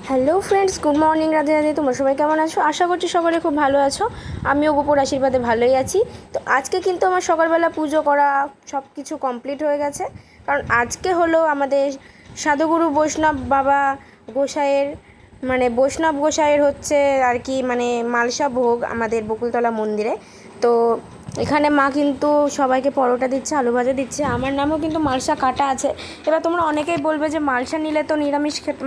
Hello friends, good morning, Radhe Radhe. তোমরা সবাই কেমন আছো? আশা করছি সকলে খুব ভালো আছো। আমিও গোপুর আশীর্বাদে ভালোই আছি। তো আজকে কিন্তু আমার সকালবেলা পুজো করা সব কিছু কমপ্লিট হয়ে গেছে, কারণ আজকে হলো আমাদের সাধুগুরু বৈষ্ণব বাবা গোসাইয়ের বৈষ্ণব গোসাইয়ের হচ্ছে আর কি মালসা ভোগ আমাদের বকুলতলা মন্দিরে। তো এখানে মা কিন্তু সবাইকে পরোটা দিচ্ছে, আলু ভাজা দিচ্ছে, আমার নামও কিন্তু মালসা কাটা আছে। এবার তোমরা অনেকেই বলবে যে মালসা নিলে তো নিরামিষ খেতে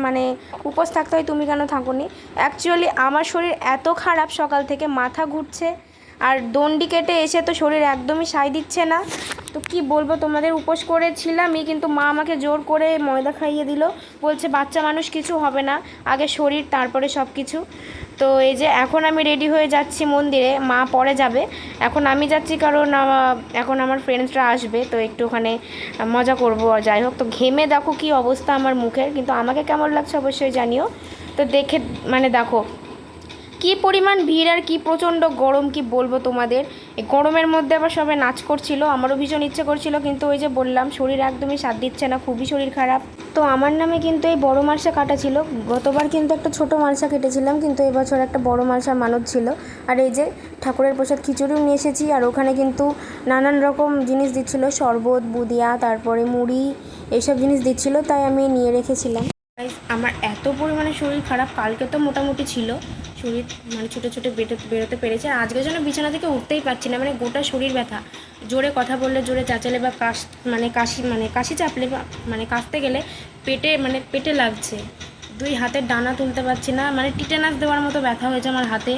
উপোস থাকতে হয়, তুমি কেন থাকোনি? অ্যাকচুয়ালি আমার শরীর এত খারাপ, সকাল থেকে মাথা ঘুরছে, আর দণ্ডি কেটে এসে তো শরীর একদমই সায় দিচ্ছে না। তো কি বলবো, তোমাদের উপোস করেছিলামই, কিন্তু মা আমাকে জোর করে ময়দা খাইয়ে দিল, বলছে বাচ্চা মানুষ কিছু হবে না, আগে শরীর তারপরে সব কিছু। তো এই যে এখন আমি রেডি হয়ে যাচ্ছি মন্দিরে, মা পরে যাবে, এখন আমি যাচ্ছি কারণ এখন আমার ফ্রেন্ডসরা আসবে, তো একটু ওখানে মজা করব। আর যাই হোক, তো ঘেমে দেখো কি অবস্থা আমার মুখের, কিন্তু আমাকে কেমন লাগছে অবশ্যই জানিও। তো দেখে দেখো কী পরিমাণ ভিড় আর কি প্রচণ্ড গরম, কি বলবো তোমাদের। এই গরমের মধ্যে আবার সবাই নাচ করছিল, আমারও ভীষণ ইচ্ছে করছিল, কিন্তু ওই যে বললাম শরীর একদমই সাথ দিচ্ছে না, খুবই শরীর খারাপ। তো আমার নামে কিন্তু এই বড় মালসা কাটা ছিল, গতবার কিন্তু একটা ছোট মালসা কেটেছিলাম, কিন্তু এবছর একটা বড় মালসার মানত ছিল। আর এই যে ঠাকুরের প্রসাদ খিচুড়িও নিয়ে এসেছি, আর ওখানে কিন্তু নানান রকম জিনিস দিচ্ছিল, শরবত, বুদিয়া, তারপরে মুড়ি, এইসব জিনিস দিচ্ছিল, তাই আমি নিয়ে রেখেছিলাম। আমার এত পরিমাণে শরীর খারাপ, কালকে তো মোটামুটি ছিল শরীর, ছুটে ছুটে বেরোতে পেরেছে, আর আজকের জন্য বিছানা থেকে উঠতেই পারছি না, গোটা শরীর ব্যথা। জোরে কথা বললে, জোরে চাচালে বা কাশি চাপলে বা কাশতে গেলে পেটে লাগছে, দুই হাতের ডানা তুলতে পারছি না, টিটেনাস দেওয়ার মতো ব্যথা হয়েছে আমার হাতে।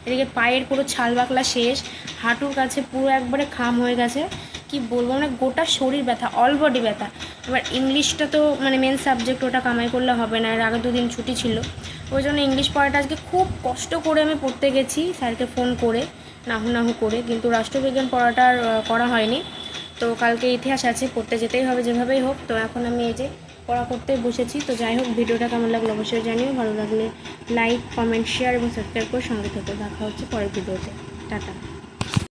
এদিকে পায়ের পুরো ছাল বাকলা শেষ, হাঁটুর কাছে পুরো একবারে খাম হয়ে গেছে, কি বলবো, গোটা শরীর ব্যথা, অল বডি ব্যথা। এবার ইংলিশটা তো মেন সাবজেক্ট, ওটা কামাই করলে হবে না, এর আগে দুদিন ছুটি ছিল, ওই জন্য ইংলিশ পড়াটা আজকে খুব কষ্ট করে আমি পড়তে গেছি, স্যারকে ফোন করে নাহু করে, কিন্তু রাষ্ট্রবিজ্ঞান পড়াটা আর করা হয়নি। তো কালকে ইতিহাস আছে, পড়তে যেতেই হবে যেভাবেই হোক। তো এখন আমি এই যে পড়া করতে বসেছি। তো যাই হোক, ভিডিওটা কেমন লাগলো অবশ্যই জানিও, ভালো লাগলে লাইক, কমেন্ট, শেয়ার এবং সাবস্ক্রাইব করে সঙ্গে থেকে দেখা হচ্ছে পরের ভিডিওতে। টাটা।